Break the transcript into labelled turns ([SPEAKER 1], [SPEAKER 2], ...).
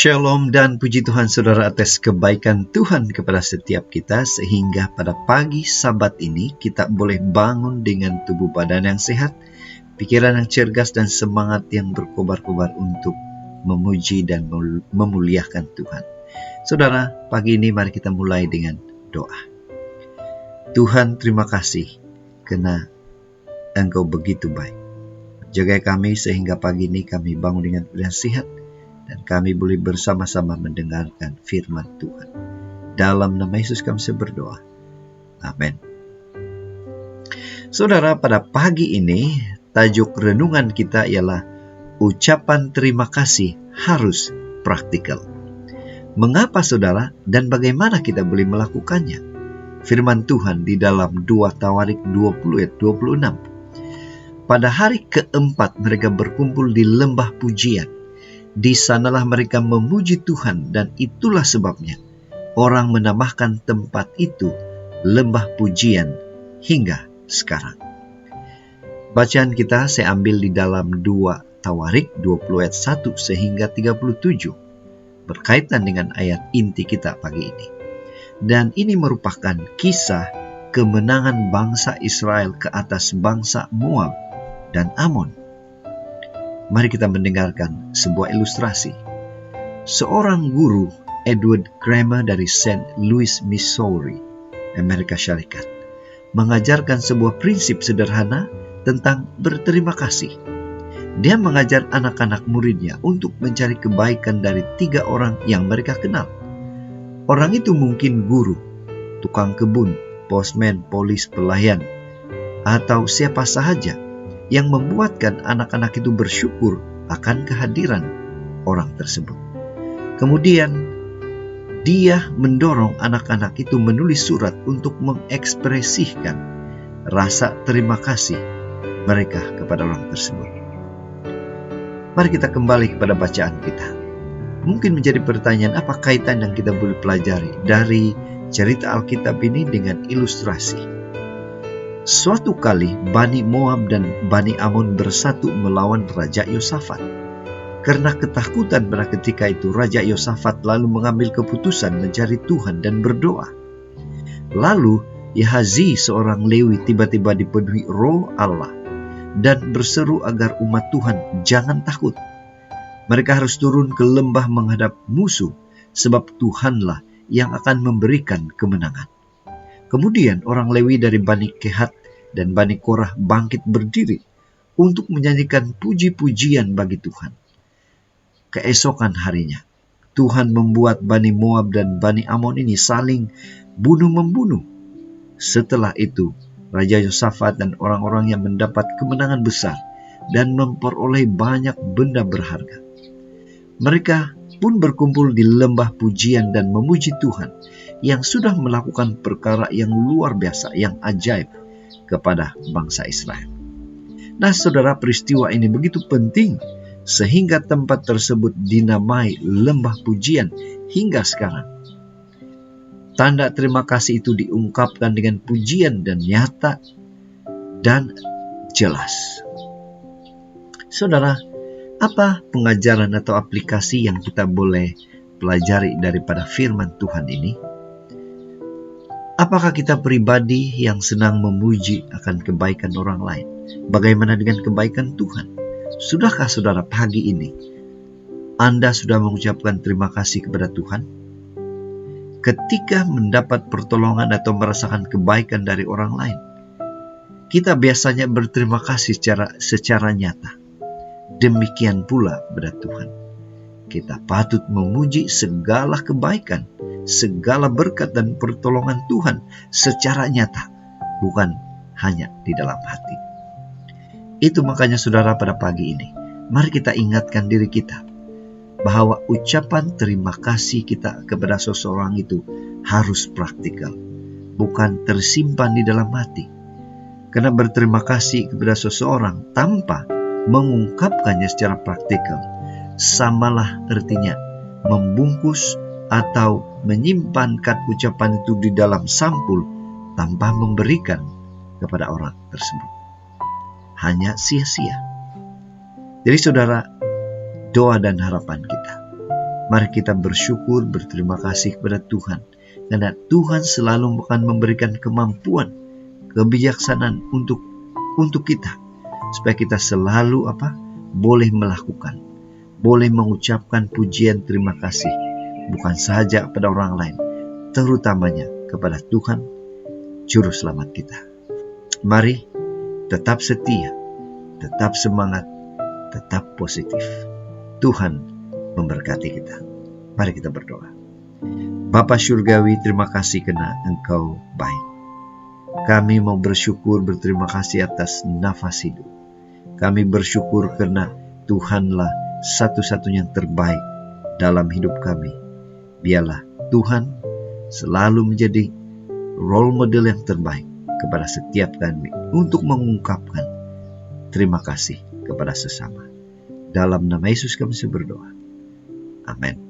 [SPEAKER 1] Shalom dan puji Tuhan saudara atas kebaikan Tuhan kepada setiap kita, sehingga pada pagi Sabat ini kita boleh bangun dengan tubuh badan yang sehat, pikiran yang cergas dan semangat yang berkobar-kobar untuk memuji dan memuliakan Tuhan. Saudara, pagi ini mari kita mulai dengan doa. Tuhan, terima kasih karena Engkau begitu baik. Jaga kami sehingga pagi ini kami bangun dengan badan sehat, dan kami boleh bersama-sama mendengarkan firman Tuhan. Dalam nama Yesus kami berdoa. Amin. Saudara, pada pagi ini tajuk renungan kita ialah ucapan terima kasih harus praktikal. Mengapa saudara dan bagaimana kita boleh melakukannya? Firman Tuhan di dalam 2 Tawarik 20 ayat 26. Pada hari keempat mereka berkumpul di lembah pujian. Di sanalah mereka memuji Tuhan, dan itulah sebabnya orang menambahkan tempat itu lembah pujian hingga sekarang. Bacaan kita saya ambil di dalam 2 Tawarik 20 ayat 1 sehingga 37, berkaitan dengan ayat inti kita pagi ini. Dan ini merupakan kisah kemenangan bangsa Israel ke atas bangsa Moab dan Amon. Mari kita mendengarkan sebuah ilustrasi. Seorang guru, Edward Kramer dari St. Louis, Missouri, Amerika Syarikat, mengajarkan sebuah prinsip sederhana tentang berterima kasih. Dia mengajar anak-anak muridnya untuk mencari kebaikan dari 3 orang yang mereka kenal. Orang itu mungkin guru, tukang kebun, postman, polis, pelayan, atau siapa sahaja yang membuatkan anak-anak itu bersyukur akan kehadiran orang tersebut. Kemudian dia mendorong anak-anak itu menulis surat untuk mengekspresikan rasa terima kasih mereka kepada orang tersebut. Mari kita kembali kepada bacaan kita. Mungkin menjadi pertanyaan, apa kaitan yang kita boleh pelajari dari cerita Alkitab ini dengan ilustrasi? Suatu kali Bani Moab dan Bani Amon bersatu melawan Raja Yosafat. Karena ketakutan pada ketika itu, Raja Yosafat lalu mengambil keputusan mencari Tuhan dan berdoa. Lalu Yahazi seorang Lewi tiba-tiba dipenuhi roh Allah dan berseru agar umat Tuhan jangan takut. Mereka harus turun ke lembah menghadap musuh, sebab Tuhanlah yang akan memberikan kemenangan. Kemudian orang Lewi dari Bani Kehat dan Bani Korah bangkit berdiri untuk menyanyikan puji-pujian bagi Tuhan. Keesokan harinya, Tuhan membuat Bani Moab dan Bani Amon ini saling bunuh-membunuh. Setelah itu, Raja Yosafat dan orang-orang yang mendapat kemenangan besar dan memperoleh banyak benda berharga. Mereka pun berkumpul di lembah pujian dan memuji Tuhan yang sudah melakukan perkara yang luar biasa, yang ajaib kepada bangsa Israel. Nah saudara, peristiwa ini begitu penting sehingga tempat tersebut dinamai lembah pujian hingga sekarang. Tanda terima kasih itu diungkapkan dengan pujian dan nyata dan jelas. Saudara, apa pengajaran atau aplikasi yang kita boleh pelajari daripada firman Tuhan ini? Apakah kita pribadi yang senang memuji akan kebaikan orang lain? Bagaimana dengan kebaikan Tuhan? Sudahkah saudara pagi ini Anda sudah mengucapkan terima kasih kepada Tuhan? Ketika mendapat pertolongan atau merasakan kebaikan dari orang lain, kita biasanya berterima kasih secara nyata. Demikian pula kepada Tuhan. Kita patut memuji segala kebaikan, segala berkat dan pertolongan Tuhan secara nyata, bukan hanya di dalam hati. Itu makanya saudara, pada pagi ini, mari kita ingatkan diri kita bahwa ucapan terima kasih kita kepada seseorang itu harus praktikal, bukan tersimpan di dalam hati. Karena berterima kasih kepada seseorang tanpa mengungkapkannya secara praktikal, samalah artinya membungkus atau menyimpankan ucapan itu di dalam sampul tanpa memberikan kepada orang tersebut. Hanya sia-sia. Jadi saudara, doa dan harapan kita, Mari kita bersyukur, berterima kasih kepada Tuhan, karena Tuhan selalu akan memberikan kemampuan, kebijaksanaan untuk kita, supaya kita selalu boleh melakukan, boleh mengucapkan pujian terima kasih, bukan saja pada orang lain, terutamanya kepada Tuhan, Juru Selamat kita. Mari tetap setia, tetap semangat, tetap positif. Tuhan memberkati kita. Mari kita berdoa. Bapa Surgawi, terima kasih karena Engkau baik. Kami mau bersyukur, berterima kasih atas nafas hidup. Kami bersyukur karena Tuhanlah satu-satunya yang terbaik dalam hidup kami. Biarlah Tuhan selalu menjadi role model yang terbaik kepada setiap kami untuk mengungkapkan terima kasih kepada sesama. Dalam nama Yesus kami berdoa. Amin.